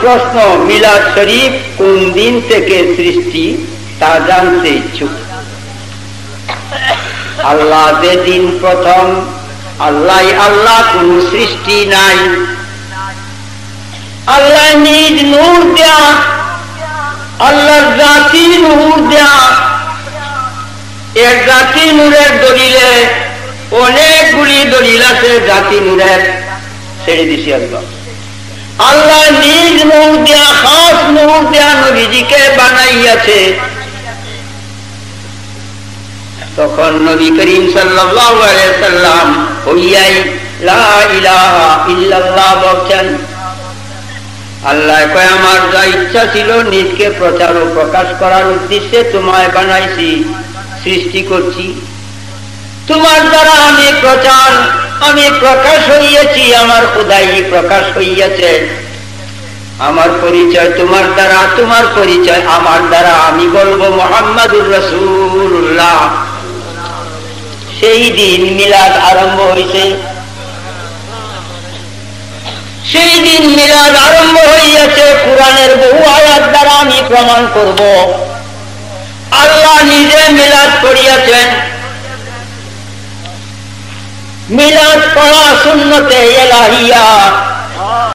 প্রশ্ন, মিলাদ শরীফ কোন দিন থেকে সৃষ্টি তা জানতে ইচ্ছুক। আল্লাহ যে দিন প্রথম, আল্লাহ কোন সৃষ্টি নাই। আল্লাহ নিজ নূর দেয়া, আল্লাহর জাতি নূর দেয়া। এক জাতি নূরের দলিলে অনেকগুলি দলিল আছে, জাতি নূরের ছেড়ে দিছি। আল্লাহ নিজ নূর দেয়া, খাস নূর দেয়া নবীজিকে বানাইয়াছে। তখন নবী করিম সাল্লাল্লাহু আলাইহি সাল্লাম হইয়াই লা ইলাহা ইল্লাল্লাহ বলছেন। আল্লাহ কয়, আমার যা ইচ্ছা ছিল নিজকে প্রচার ও প্রকাশ করার উদ্দেশ্যে তোমায় বানাইছি, সৃষ্টি করছি। তোমার দ্বারা আমি প্রকাশ হইয়াছি, আমার খোদাই প্রকাশ হইয়াছে। আমার পরিচয় তোমার দ্বারা, তোমার পরিচয় আমার দ্বারা। আমি বলবো মুহাম্মাদুর রাসূলুল্লাহ। সেই দিন মিলাদ আরম্ভ হইছে, সেই দিন মিলাদ আরম্ভ হইয়াছে। কুরআনের বহু আয়াত দ্বারা আমি প্রমাণ করব। আল্লাহ নিজে মিলাদ করিয়াছেন। মিলাদ পড়া সুন্নতে ইলাহিয়া,